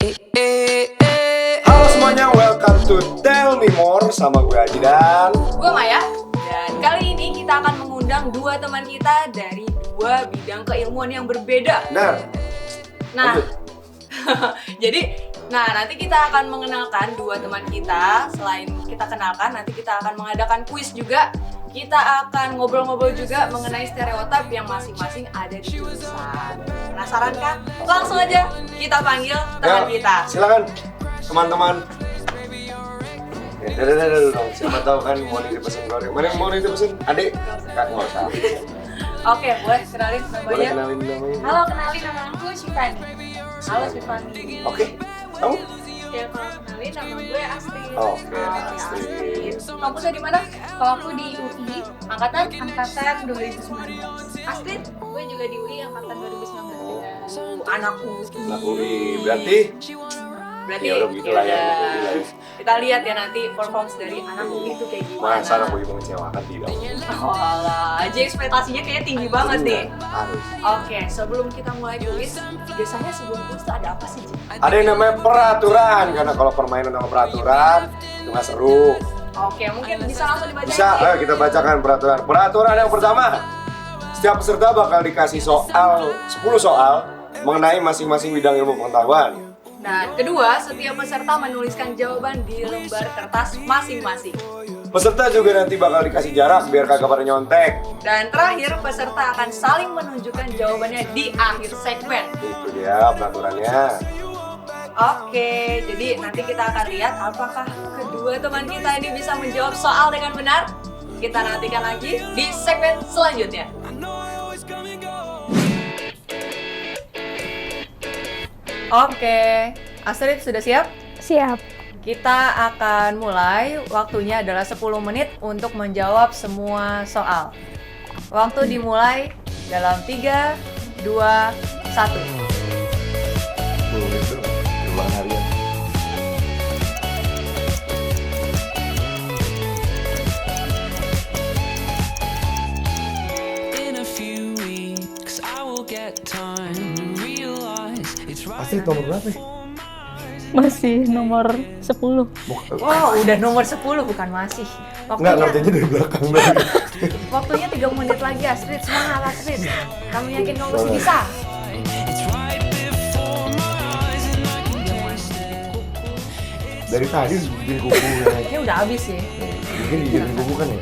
Halo semuanya, welcome to Tell Me More sama gue Aji dan gue Maya. Dan kali ini kita akan mengundang dua teman kita dari dua bidang keilmuan yang berbeda. Nah, nanti kita akan mengenalkan dua teman kita. Selain kita kenalkan, nanti kita akan mengadakan kuis juga. Kita akan ngobrol-ngobrol juga mengenai stereotip yang masing-masing ada di jurusan. Penasaran kan? Langsung aja kita panggil teman kita. Silakan teman-teman. Dadah dong. Siapa tahu kan mau nitip-pesen goreng. Mana yang mau nitip-pesen? Adik? Kak, nggak usah. Oke, boleh kenalin namanya? Boleh kenalin namanya? Halo, kenalin nama aku Shivani. Halo Shivani. Oke, kamu? Ya kalau kenalin nama gue Astrid. Oke, Astrid. Kampusnya di mana? Kalau aku di UI angkatan 2019. Astrid? Gue juga di UI angkatan 2019 juga. Anak Anak UI, berarti? Berarti Ya udah begitulah ya, yaudah. anak UI lah ya. Kita lihat ya nanti performance dari anak UI itu kayak gimana. Masa anak UI mengecewakan tidak? Walah, aja ekspektasinya kayaknya tinggi banget nih. Harus. Oke, sebelum kita mulai kuis, biasanya sebelum kuis tuh ada apa sih, Ji? Ada yang namanya peraturan, karena kalau permainan sama peraturan itu nggak seru. Oke, mungkin bisa langsung dibacain. Bisa, ayo kita bacakan peraturan. Peraturan yang pertama, setiap peserta bakal dikasih 10 soal mengenai masing-masing bidang ilmu pengetahuan. Dan kedua, setiap peserta menuliskan jawaban di lembar kertas masing-masing. Peserta juga nanti bakal dikasih jarak biar kagak pada nyontek. Dan terakhir, peserta akan saling menunjukkan jawabannya di akhir segmen. Itu dia peraturannya. Oke, jadi nanti kita akan lihat apakah kedua teman kita ini bisa menjawab soal dengan benar. Kita nantikan lagi di segmen selanjutnya. Oke, Astrid sudah siap? Siap. Kita akan mulai. Waktunya adalah 10 menit untuk menjawab semua soal. Waktu dimulai dalam 3, 2, 1. Itu perubahan harian. Pasti nomor berapa ya? Masih nomor 10. Oh, udah nomor 10 bukan masih. Enggak, ngerjainnya dari belakang tadi. Waktunya 3 menit lagi, Astrid. Semangat, Astrid. Kamu yakin kamu masih bisa? Dari tadi bikin kuku ya. Ini udah habis sih. Mungkin dibikin kuku kan ya?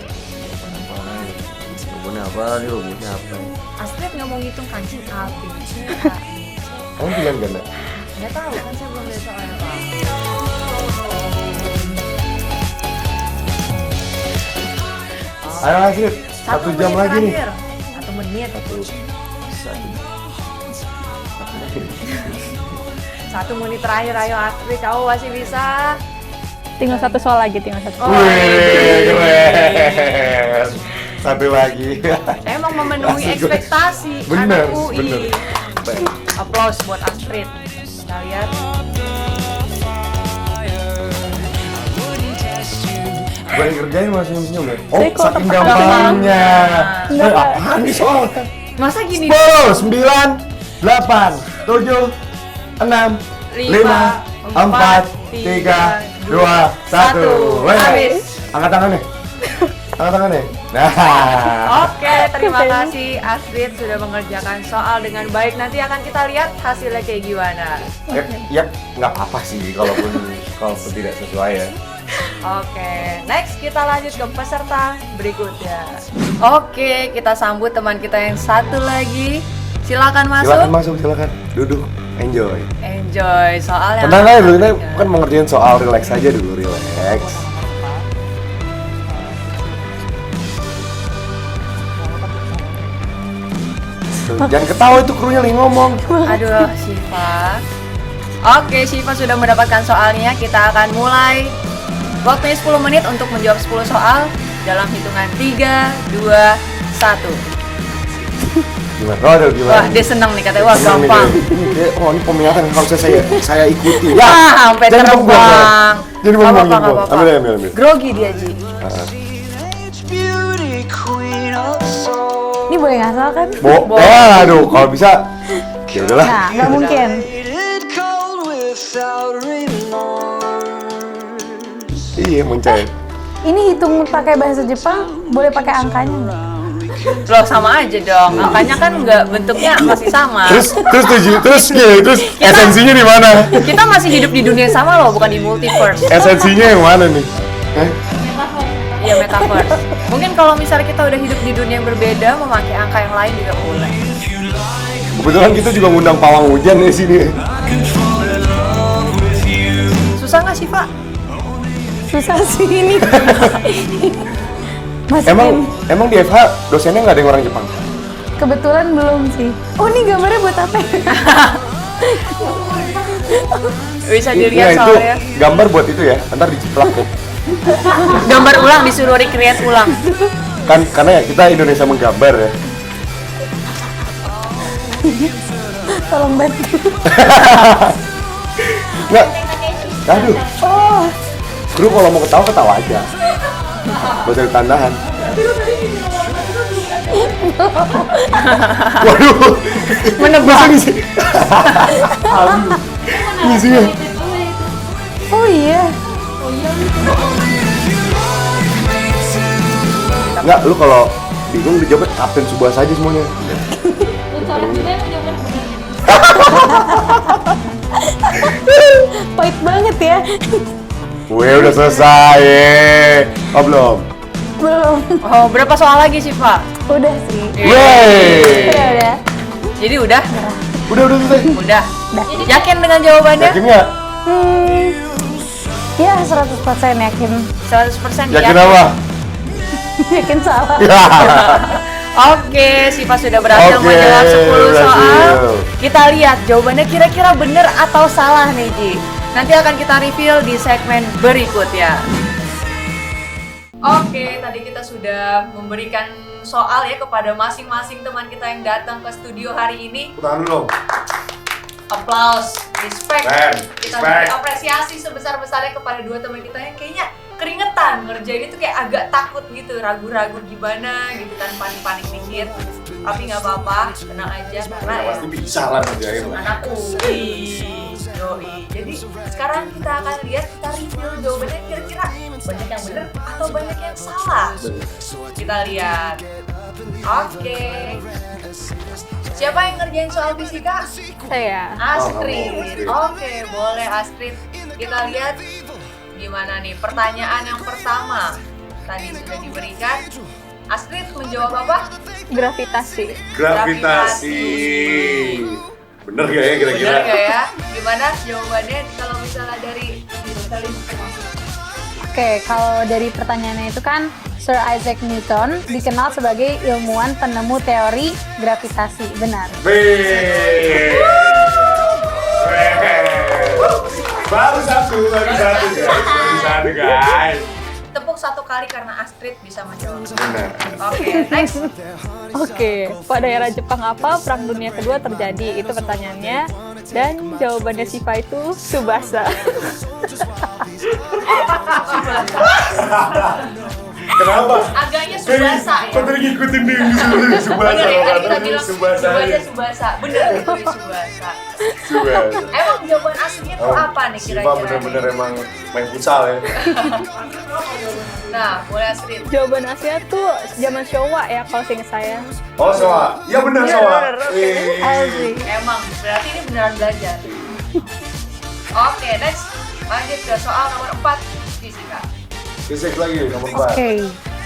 Rumusnya apa nih, rumusnya apa? Astrid nggak mau ngitung kancing api. Kamu pilihan ganda? Nggak tahu kan saya belum lihat soalnya Pak. Ayo Astrid, 1 jam lagi nih. 1 menit. 1 menit terakhir, ayo Astrid, kamu masih bisa. Tinggal satu soal lagi, tinggal satu. Oh, Wih, keren. Satu lagi. Saya emang memenuhi Asik, gue. ekspektasi Bener, anak UI. bener. Aplaus buat Astrid. Kita lihat. Gue yang kerjain masih senyum ya? Oh, Saya kok saking tetap gampangnya. Enggak, Pak. Apaan nih soal? Masa gini? 10, 9, 8, 7, 6, 5, 4, 3, 2, 1. Habis. Angkat tangannya. Angkat tangannya. Nah. Oke, terima kasih Astrid sudah mengerjakan soal dengan baik. Nanti akan kita lihat hasilnya kayak gimana. Ya, nggak apa-apa sih kalaupun tidak sesuai ya. Oke, next kita lanjut ke peserta berikutnya. Oke, kita sambut teman kita yang satu lagi. Silakan masuk. Silakan masuk, silakan. Duduk, enjoy. Enjoy soal yang Tenang aja dulu, ini akan kan mau ngerjain soal, relax aja dulu, relax. Jangan ketawa, itu krunya lagi ngomong. Aduh, Syifa. Oke, Syifa sudah mendapatkan soalnya. Kita akan mulai. Waktunya 10 menit untuk menjawab 10 soal dalam hitungan 3, 2, 1. Gimana? Waduh, gimana? Wah, dia seneng nih katanya. Wah, Senang nih gampang. dia. Oh, ini peminatan yang harusnya saya ikuti. Wah, sampai Jadi terbang. buang-buang. Jadi Nggak buang-buang, apa-apa, nggak buang. apa-apa. Ambil. Grogi dia, Ji. Ini boleh ngasal kan? Aduh, kalau bisa. Ya udahlah. Nah, nggak mungkin. Iya, Muncay. Ini hitung pakai bahasa Jepang, boleh pakai angkanya nggak? Loh sama aja dong, angkanya kan nggak bentuknya masih sama. Terus esensinya di mana? Kita masih hidup di dunia yang sama loh, bukan di multiverse. Esensinya yang mana nih? Iya, metaverse. Mungkin kalau misalnya kita udah hidup di dunia yang berbeda, memakai angka yang lain juga boleh. Kebetulan kita juga ngundang pawang hujan di sini. Susah nggak sih, Pak? Susah sih ini. Emang di FH dosennya nggak ada yang orang Jepang? Kebetulan belum sih. Oh, ini gambarnya buat apa? Bisa Iya, dilihat itu soalnya. gambar buat itu ya, ntar diciplak tuh. Gambar ulang, disuruh recreate ulang. Kan karena ya kita Indonesia menggambar ya. Tolong bantu. Nggak, aduh, Oh, kru kalau mau ketawa aja. Gak usah ditandahan. Waduh, Menebak. Isinya. oh iya. Nggak, lu kalau bingung dijawab Kapten Tsubasa aja semuanya. Pahit banget ya. Weh, udah selesai. Oh, belum. Belum. Oh, berapa soal lagi sih, Pak? Udah sih. Wey. Udah. Jadi udah? Udah selesai. Udah. Yakin dengan jawabannya? Yakin nggak? Ya, 100% yakin. 100% Yakin apa? Yakin salah. Oke, Siva sudah berhasil Oke, menjawab 10 soal. berhasil. Kita lihat jawabannya kira-kira benar atau salah nih, Ji. Nanti akan kita reveal di segmen berikut ya. Oke, tadi kita sudah memberikan soal ya kepada masing-masing teman kita yang datang ke studio hari ini. Tahan dulu. Applause, respect. Keren, Kita respect. beri apresiasi sebesar-besarnya kepada dua teman kita yang kayaknya keringetan ngerjain itu kayak agak takut gitu, ragu-ragu gimana gitu kan, panik-panik dikit. Tapi nggak apa-apa, tenang aja karena ya Pasti bisa lah ngerjain lah. anak UI. Yoi. Jadi sekarang kita akan lihat, kita review jawabannya kira-kira banyak yang benar atau banyak yang salah. Kita lihat. Oke. Siapa yang ngerjain soal fisika? Saya. Astrid. Oke, boleh Astrid. Kita lihat gimana nih pertanyaan yang pertama. Tadi sudah diberikan. Astrid menjawab apa? Gravitasi. Gravitasi. Bener gak ya kira-kira? Benar nggak ya? Gimana jawabannya kalau misalnya dari Oke, kalau dari pertanyaannya itu kan Sir Isaac Newton dikenal sebagai ilmuwan penemu teori gravitasi, benar? Wih. Baru satu guys. tepuk satu kali karena Astrid bisa menjawab. Benar. Oke, next. Oke, pada era Jepang apa Perang Dunia Kedua terjadi? Itu pertanyaannya. Dan jawabannya Siva itu Tsubasa. Kenapa? Agaknya Tsubasa ya. Kok tadi ngikutin nih Tsubasa? Bener ya, tadi kita bilang Tsubasa. jawabannya Tsubasa. Bener itu Tsubasa. Tsubasa. Emang jawaban aslinya tuh apa nih Siva kira-kira? bener-bener emang main futsal ya. Nah, boleh Astrid. Jawaban aslinya tuh zaman Showa ya kalau seinget saya. Oh, Soa. Iya benar Iya, Soa. bener, oke. Asik. Emang, berarti ini beneran belajar. Oke, next. Lanjut ke soal nomor 4. Fisika. Fisik lagi nomor 4. Oke,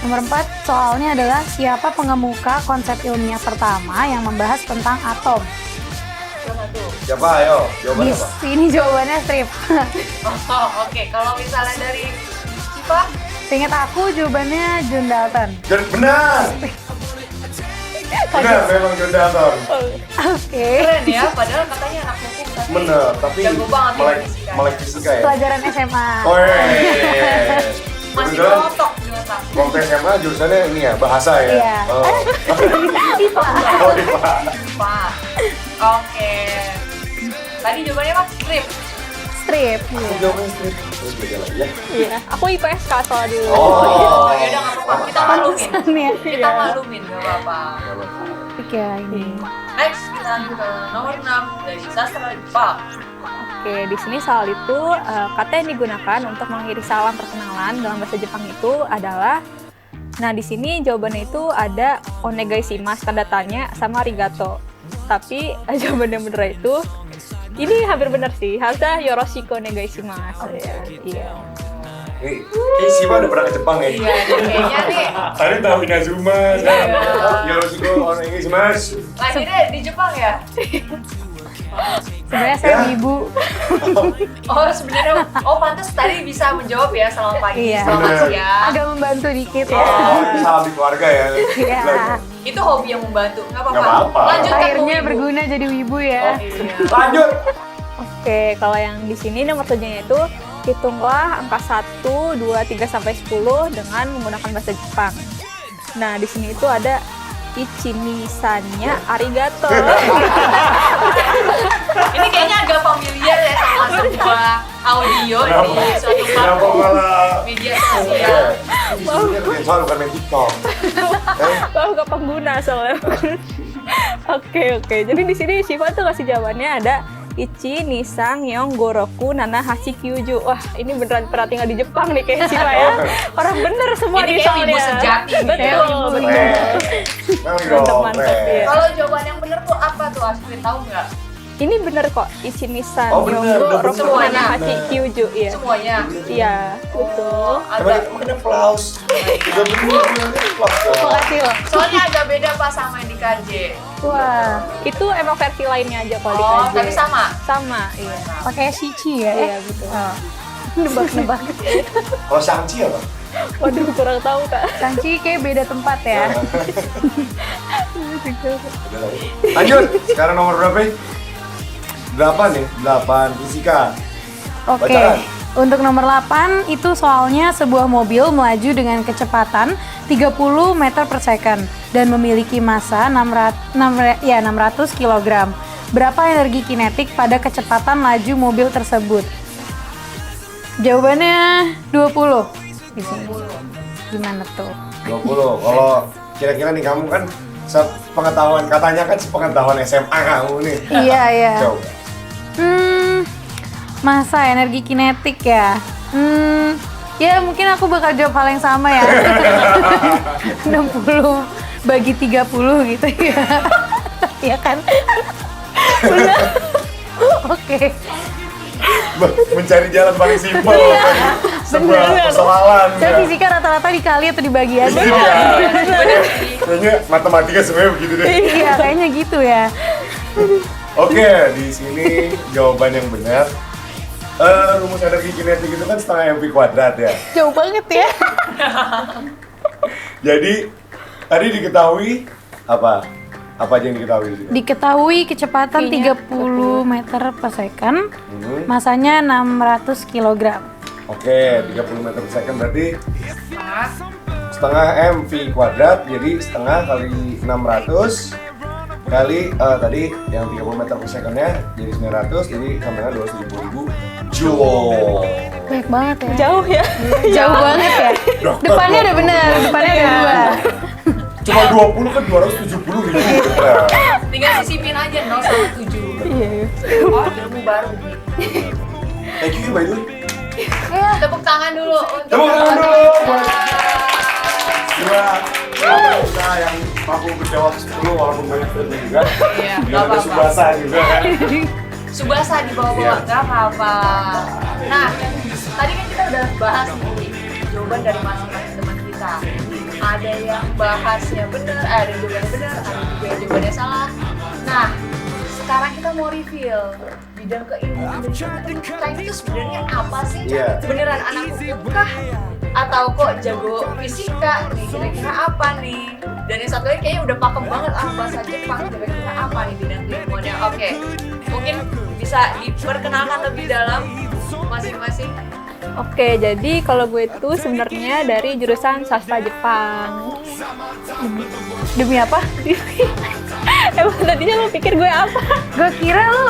nomor 4 soalnya adalah siapa pengemuka konsep ilmiah pertama yang membahas tentang atom? Satu. Siapa? Ayo, jawabannya Yes, apa? ini jawabannya strip. Oh, oke. Kalau misalnya dari Siva, Seingat aku jawabannya John Dalton. Benar. Benar, memang John Dalton. Oke. keren ya. Padahal katanya anak hukum tapi Bener, tapi jago banget ya melek fisika. melek fisika ya. Pelajaran SMA. Oh iya. Masih Kebetulan kotok di otak. waktu SMA jurusannya ini ya, bahasa ya. Iya. Oh. IPA. Oh, IPA. Pak. Oke. Tadi jawabannya apa? Strip. Strip. Aku jawabnya strip. Terus belajar lagi ya. Iya. Aku IPS Kak soal dulu. Oh, ya udah nggak apa-apa. Kita maklumin. Pantesan ya. Kita maklumin, nggak apa-apa. Oke, ini. Next, kita lanjut ke nomor 6 dari sastra Jepang. Oke, di sini soal itu kata yang digunakan untuk mengakhiri salam perkenalan dalam bahasa Jepang itu adalah. Nah, di sini jawabannya itu ada onegaishimasu tanda tanya sama arigato. Tapi jawaban yang benar itu ini hampir benar sih. Harusnya yoroshiku onegaishimasu ya. Iya. Kayak Siva udah pernah ke Jepang ya? Iya, kayaknya nih. Tadi tahu Inazuma, sekarang Yoroshiku onegaishimasu. Lahirnya di Jepang ya? Sebenarnya saya ibu. Oh, sebenarnya pantas tadi bisa menjawab ya selamat pagi, Iya. selamat siang. Agak membantu dikit ya. Oh, salam di keluarga ya. Iya. Itu hobi yang membantu, nggak apa-apa. Nggak apa-apa. Lanjutkan ke Akhirnya Wibu. berguna jadi wibu ya. Iya. Lanjut. Oke, kalau yang di sini nomor 7-nya itu hitunglah angka 1, 2, 3 sampai 10 dengan menggunakan bahasa Jepang. Nah, di sini itu ada ichimisanya arigato. Ini kayaknya agak familiar ya sama sebuah audio di suatu Kenapa platform malah? media sosial. Soal bukan main TikTok. Wah, gak pengguna soalnya. Oke. Jadi di sini Shiva tuh kasih jawabannya ada Ichi, Nisang, Yong, Goroku, Nana, Hashi, Kyuju. Wah, ini beneran pernah tinggal di Jepang nih kayak Shiva ya. Orang bener semua Ini nih kayak soalnya. ibu sejati nih, kayak ibu Betul. Mantap, ya. Kalau jawaban yang benar tuh apa tuh, Astrid, tahu nggak? Ini bener kok, Ichi, Nisang, Oh, Yong, bener, udah Goroku, semuanya. Nana, Hashi, Kyuju. Iya. Semuanya. Iya, betul. Agak, Emang ada flaus. Udah bener flaus. Makasih loh. soalnya agak beda pas sama yang di KJ. Wah, itu emang versi lainnya aja kalau di Oh, KJ. tapi sama. Sama, iya. Pakai shichi ya? Iya, betul. Nebak-nebak. Kalau Shang-Chi apa? Waduh, kurang tahu, Kak. Sanchi kayak beda tempat ya. Lanjut. Sekarang nomor berapa? 8 nih, 8 fisika. Oke. Bacakan. Untuk nomor 8 itu soalnya sebuah mobil melaju dengan kecepatan 30 meter per second dan memiliki massa 600 kg. Berapa energi kinetik pada kecepatan laju mobil tersebut? Jawabannya 20. Di sini. Gimana tuh? 20. Kalau kira-kira nih kamu kan sepengetahuan, katanya kan sepengetahuan SMA kamu nih. Iya. Coba. Massa energi kinetik ya. Ya mungkin aku bakal jawab hal yang sama ya. 60 bagi 30 gitu ya. Ya kan? Benar. Oke. Mencari jalan paling simpel Iya. dari sebuah Bener. persoalan. Saya ya. fisika rata-rata dikali atau dibagi aja. Iya. Kayaknya matematika sebenarnya begitu deh. Iya, kayaknya gitu ya. Oke, di sini jawaban yang benar. Rumus energi kinetik itu kan setengah mv kuadrat ya. Jauh banget ya. Jadi tadi diketahui apa? Apa aja yang diketahui di sini? Diketahui kecepatan 30 meter per second, masanya 600 kg. Oke, 30 meter per second berarti Nah, setengah mv kuadrat, jadi setengah kali 600 kali tadi yang 30 meter per secondnya jadi 900, jadi sampai 270.000 joule. Banyak banget ya. Jauh ya. Jauh banget ya. Depannya ada benar, depannya ada dua. Cuma 20 kan 270.000. tinggal sisipin aja 0 sama 7. Iya. Oh, ilmu baru. Thank you by the way. Tepuk tangan dulu untuk Tepuk tangan teman-teman dulu kita. buat dua kita yang mampu menjawab 10 walaupun banyak filmnya juga. Iya, Dan nggak ada apa-apa. Subasa juga kan. Subasa di bawah-bawah, Iya. nggak apa-apa. Nah, tadi kan kita udah bahas nih jawaban dari masing-masing teman kita. Ada yang bahasnya benar, ada yang jawabannya benar, ada juga yang jawabannya salah. Nah, sekarang kita mau reveal bidang keilmuan dari teman-teman kita itu sebenarnya apa sih? Iya. Beneran anak hukum kah? Atau kok jago fisika nih, kira-kira apa nih? Dan yang satu lagi kayaknya udah pakem banget bahasa Jepang, kira-kira apa nih bidang keilmuannya? Oke, mungkin bisa diperkenalkan lebih dalam masing-masing. Oke, jadi kalau gue itu sebenarnya dari jurusan sastra Jepang. Demi apa? Emang tadinya lo pikir gue apa? Gue kira lu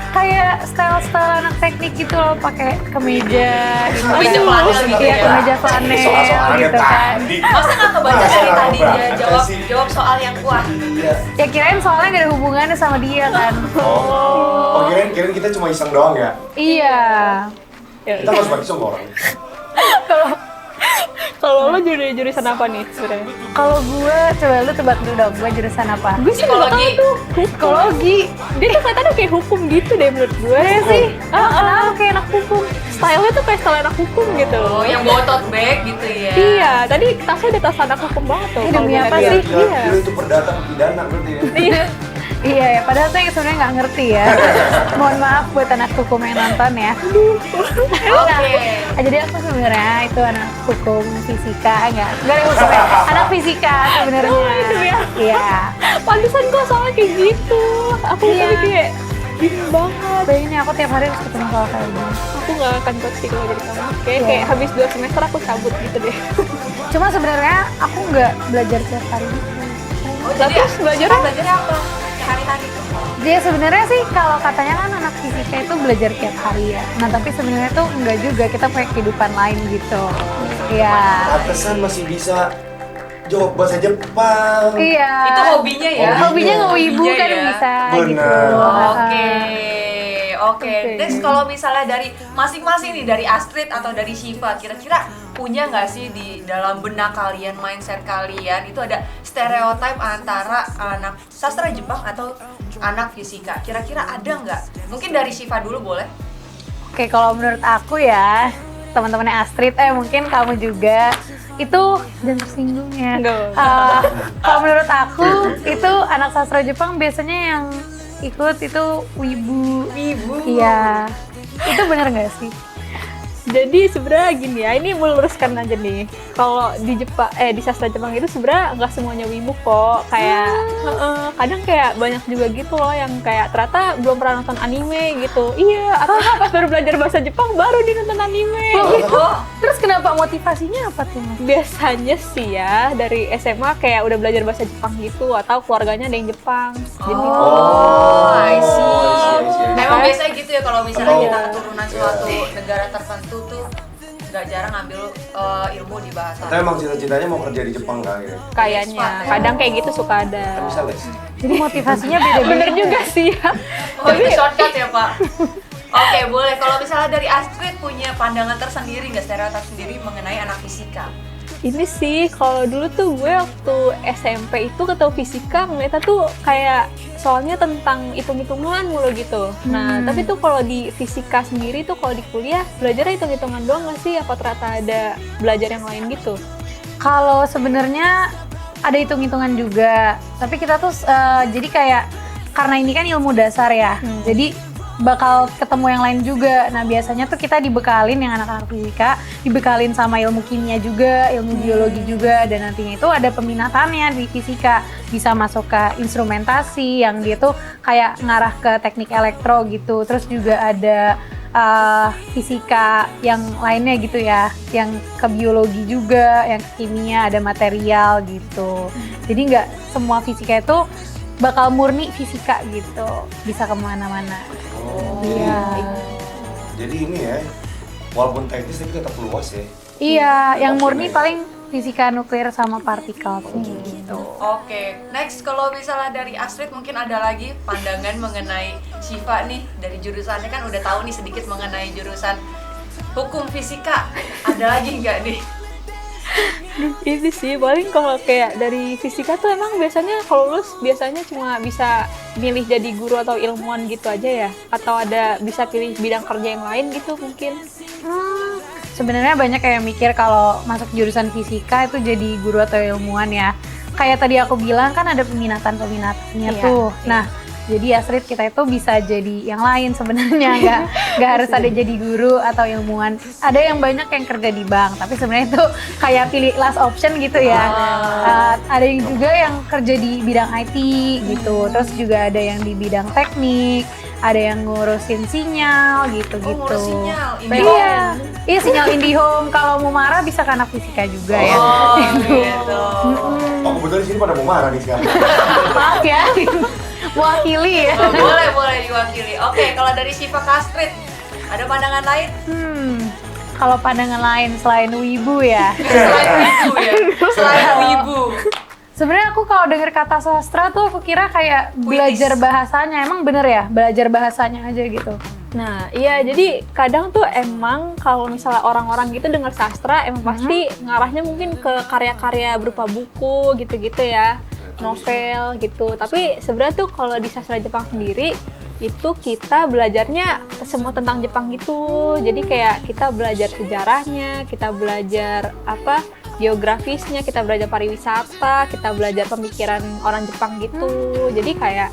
kayak style anak teknik gitu loh, pakai kemeja gitu. Kemeja flanel gitu Iya, ya. kemeja flanel Soal-soalnya gitu kan. tadi. Masa nggak kebaca Masa dari nggak tadi dia kebaca sih? jawab soal yang kuah. Iya. Ya kirain soalnya gak ada hubungannya sama dia kan. Oh, kirain kita cuma iseng doang ya? Iya. Kita harus bagi sama orang. Kalau lo jurusan apa nih sebenarnya? Kalau gue, coba lu tebak dulu dong, gue jurusan apa? Gue sih nggak tahu Psikologi. tuh. Psikologi. Dia tuh katanya kayak hukum gitu deh menurut gue. Iya sih. Kenapa kayak anak hukum? Stylenya tuh kayak style anak hukum gitu. Oh, yang bawa tote bag gitu ya. Iya, tadi tasnya udah tas anak hukum banget tuh. Demi kalau gue apa lihat. sih? Iya. Dia itu perdata pidana berarti ya. Iya. Iya ya, padahal saya sebenarnya nggak ngerti ya. Mohon maaf buat anak hukum yang nonton ya. Oke. Jadi aku sebenarnya itu anak hukum fisika, enggak ada hukum ya. Anak fisika sebenarnya. Oh, itu ya. Iya. Pantesan kok soalnya kayak gitu. Aku Iya. tuh kayak bingung banget. Bayangin aku tiap hari harus ketemu soal kayak gini. Aku nggak akan kuat sih kalau jadi kamu. Kayak habis 2 semester aku cabut gitu deh. Cuma sebenarnya aku nggak belajar tiap hari gitu. Oh, Lah, terus belajarnya? belajarnya apa? Hari-hari tuh. Dia sebenarnya sih kalau katanya kan anak fisika itu belajar tiap hari ya. Nah tapi sebenarnya tuh enggak juga, kita punya kehidupan lain gitu. Iya. Pantesan masih bisa jawab bahasa Jepang. Iya. Itu hobinya ya. Hobinya ngewibu Hobinya kan ya. bisa Benar. gitu. Oke. Oke. Oke. Terus kalau misalnya dari masing-masing nih, dari Astrid atau dari Shiva, kira-kira punya nggak sih di dalam benak kalian, mindset kalian itu ada stereotip antara anak sastra Jepang atau anak fisika? Kira-kira ada nggak? Mungkin dari Shiva dulu boleh? Oke, kalau menurut aku ya, teman-temannya Astrid, mungkin kamu juga, itu jangan tersinggung ya. Enggak. Kalau menurut aku, itu anak sastra Jepang biasanya yang ikut itu wibu. Ibu. Iya. Itu bener nggak sih? Jadi sebenarnya gini ya, ini meluruskan aja nih. Kalau di Jepang, di sastra Jepang itu sebenarnya nggak semuanya wibu kok. Kayak kadang kayak banyak juga gitu loh yang kayak ternyata belum pernah nonton anime gitu. Iya, atau pas baru belajar bahasa Jepang baru dia nonton anime. Oh, Terus kenapa motivasinya apa tuh? Mas? Biasanya sih ya dari SMA kayak udah belajar bahasa Jepang gitu atau keluarganya ada yang Jepang. Jadi Oh, I see. I see. Memang biasanya gitu ya kalau misalnya Oh. kita keturunan suatu negara tertentu tuh nggak jarang ngambil ilmu di bahasa. Atau emang cita-citanya mau kerja di Jepang kali ya? kayaknya kadang kayak gitu suka ada. Kan bisa les. Jadi motivasinya beda-beda. Bener juga sih ya. Oh, itu shortcut ya, Pak? Oke, boleh. Kalau misalnya dari Astrid punya pandangan tersendiri nggak, stereotip sendiri mengenai anak fisika? Ini sih kalau dulu tuh gue waktu SMP itu ketemu fisika ngeliatnya tuh kayak soalnya tentang hitung-hitungan mulu gitu. Nah tapi tuh kalau di fisika sendiri tuh kalau di kuliah belajarnya hitung-hitungan doang nggak sih? Apa ternyata ada belajar yang lain gitu? Kalau sebenarnya ada hitung-hitungan juga, tapi kita tuh jadi kayak karena ini kan ilmu dasar ya, jadi bakal ketemu yang lain juga. Nah biasanya tuh kita dibekalin yang anak-anak fisika, dibekalin sama ilmu kimia juga, ilmu biologi juga, dan nantinya itu ada peminatannya di fisika, bisa masuk ke instrumentasi yang dia tuh kayak ngarah ke teknik elektro gitu. Terus juga ada fisika yang lainnya gitu ya, yang ke biologi juga, yang ke kimia, ada material gitu. Jadi nggak semua fisika itu bakal murni fisika gitu, bisa kemana-mana. Oh. Iya. Jadi ini ya, walaupun teknis tapi tetap luas ya. Iya, yang murni Maksudnya ya. paling fisika nuklir sama partikel sih gitu. Oke, next kalau misalnya dari Astrid mungkin ada lagi pandangan mengenai Shiva nih, dari jurusannya kan udah tahu nih sedikit mengenai jurusan hukum fisika. Ada lagi nggak nih? Ini sih paling kalau kayak dari fisika tuh emang biasanya kalau lulus biasanya cuma bisa milih jadi guru atau ilmuwan gitu aja ya? Atau ada bisa pilih bidang kerja yang lain gitu mungkin? Sebenarnya banyak kayak mikir kalau masuk jurusan fisika itu jadi guru atau ilmuwan ya. Kayak tadi aku bilang kan ada peminatan-peminatannya Iya, tuh. iya. Nah, jadi Astrid kita itu bisa jadi yang lain sebenarnya, nggak harus ada jadi guru atau ilmuwan. Ada yang banyak yang kerja di bank, tapi sebenarnya itu kayak pilih last option gitu ya. Ada yang juga yang kerja di bidang IT gitu. Terus juga ada yang di bidang teknik, ada yang ngurusin sinyal gitu-gitu. ngurus sinyal, Iya, iya sinyal IndiHome. Kalau mau marah bisa ke anak fisika juga ya. gitu. Oh kebetulan di sini pada mau marah nih sekarang. Maaf ya. Wakili ya. Oh, boleh diwakili. Oke, kalau dari Syifa ke Astrid, ada pandangan lain? Kalau pandangan lain selain wibu ya. Selain wibu ya? Selain wibu. Sebenarnya aku kalau denger kata sastra tuh aku kira kayak belajar bahasanya. Emang bener ya? Belajar bahasanya aja gitu. Nah, iya, jadi kadang tuh emang kalau misalnya orang-orang gitu dengar sastra, emang pasti ngarahnya mungkin ke karya-karya berupa buku gitu-gitu ya, novel gitu. Tapi sebenarnya tuh kalau di sastra Jepang sendiri, itu kita belajarnya semua tentang Jepang gitu. Jadi kayak kita belajar sejarahnya, kita belajar geografisnya, kita belajar pariwisata, kita belajar pemikiran orang Jepang gitu. Jadi kayak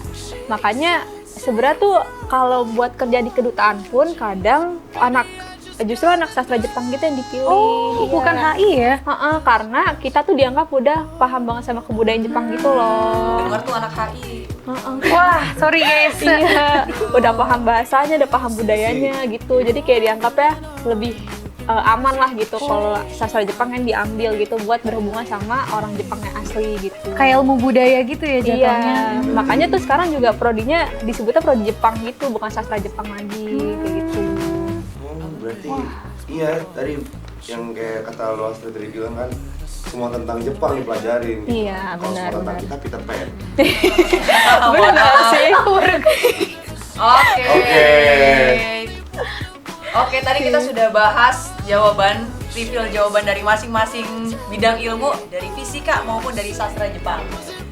makanya sebenarnya tuh kalau buat kerja di kedutaan pun kadang justru anak sastra Jepang gitu yang dipilih. Oh, Iya. bukan HI ya? Karena kita tuh dianggap udah paham banget sama kebudayaan Jepang gitu loh. Dengar tuh anak HI. Wah, sorry guys. Iya, udah paham bahasanya, udah paham budayanya gitu. Jadi kayak dianggapnya lebih aman lah gitu kalau sastra Jepang yang diambil gitu buat berhubungan sama orang Jepang yang asli gitu. Kayak ilmu budaya gitu ya jatuhnya. Iya, makanya tuh sekarang juga prodinya disebutnya prodi Jepang gitu, bukan sastra Jepang lagi kayak gitu. Berarti iya tadi yang kayak kata lo Astrid tadi bilang kan semua tentang Jepang dipelajarin. Iya, Kalau semua tentang benar. kita Peter Pan. Benar sih. Oke, tadi kita sudah bahas reveal jawaban dari masing-masing bidang ilmu dari fisika maupun dari sastra Jepang.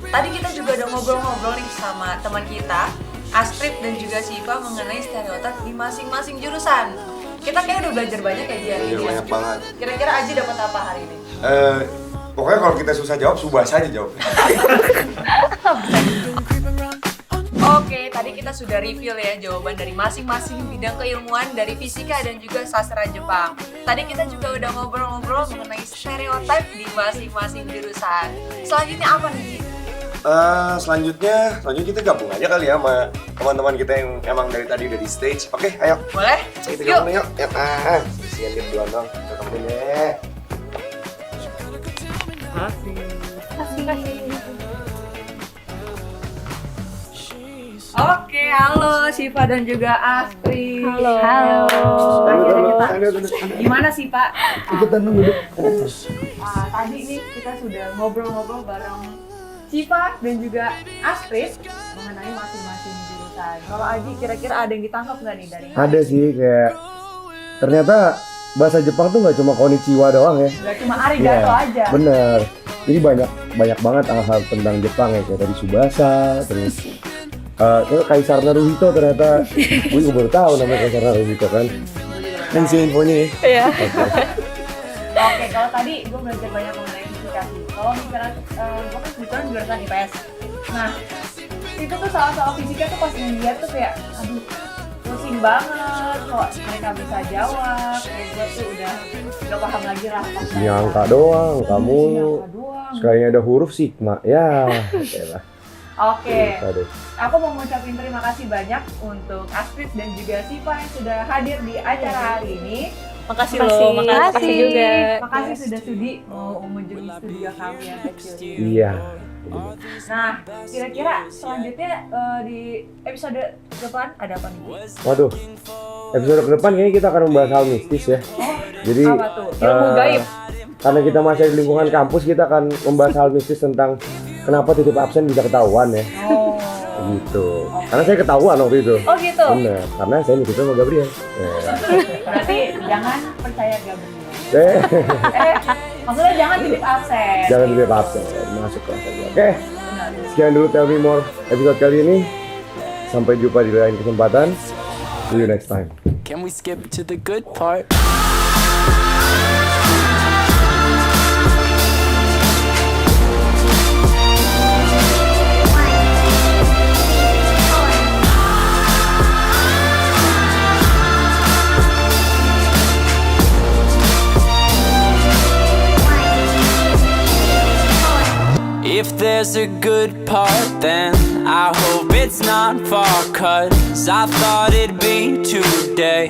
Tadi kita juga udah ngobrol-ngobrol nih sama teman kita, Astrid dan juga Syifa mengenai stereotip di masing-masing jurusan. Kita kayak udah belajar banyak ya dia. Belajar banyak banget. Kira-kira Aji dapat apa hari ini? Pokoknya kalau kita susah jawab, subas aja jawab. Oke, tadi kita sudah reveal ya jawaban dari masing-masing bidang keilmuan dari fisika dan juga sastra Jepang. Tadi kita juga udah ngobrol-ngobrol mengenai stereotip di masing-masing jurusan. Selanjutnya apa nih? Selanjutnya kita gabung aja kali ya sama teman-teman kita yang emang dari tadi udah di stage. Oke, ayo. Boleh? Kita Yuk. gabung yuk. Sian dia duluan dong. Kita temenin deh. Oke, halo Syifa dan juga Astrid. Halo. Akhirnya kita gimana sih Pak? Ikutan dong duduk. Tadi nih kita sudah ngobrol-ngobrol bareng Syifa dan juga Astrid mengenai masing-masing jurusan. Kalau Aji kira-kira ada yang ditangkap nggak nih dari? Ada sih kayak ternyata bahasa Jepang tuh nggak cuma konnichiwa doang ya. Nggak cuma arigato aja. Bener. Jadi banyak banget hal-hal tentang Jepang ya kayak tadi Tsubasa, terus Kaisar Naruhito ternyata, gue baru tahu namanya Kaisar Naruhito kan. Ini sih infonya ya. Iya. Oke, kalau tadi gue belajar banyak mengenai fisika sih. Kalau misalnya gue kan kebetulan jurusan IPS. Nah, itu tuh soal-soal fisika tuh pas ngeliat tuh kayak, aduh, pusing banget kok mereka bisa jawab. Kayak gue tuh udah paham lagi lah. Ini angka doang, kamu Angka doang. sekalinya ada huruf sigma, ya. Yalah. Oke, Aduh. aku mau ngucapin terima kasih banyak untuk Astrid dan juga Syifa yang sudah hadir di acara hari ini. Makasih loh, makasih juga. Makasih sudah sudi mau mengunjungi studio kami yang kecil ini. Iya. Nah, kira-kira selanjutnya di episode depan ada apa nih? Waduh. Episode ke depan kayaknya kita akan membahas hal mistis ya. Jadi Apa tuh? Ilmu gaib? Karena kita masih di lingkungan kampus, kita akan membahas hal mistis tentang kenapa titip absen bisa ketahuan ya. Oh. Gitu. Karena saya ketahuan waktu itu. Oh gitu? Bener, karena saya nitipnya sama Gabriel. Berarti jangan percaya Gabriel. Eh, Maksudnya jangan titip absen. jangan titip absen, masuk kelas aja. Oke, Benar. sekian dulu Tell Me More episode kali ini. Sampai jumpa di lain kesempatan. See you next time. Can we skip to the good part? If there's a good part, then I hope it's not far, 'cause I thought it'd be today.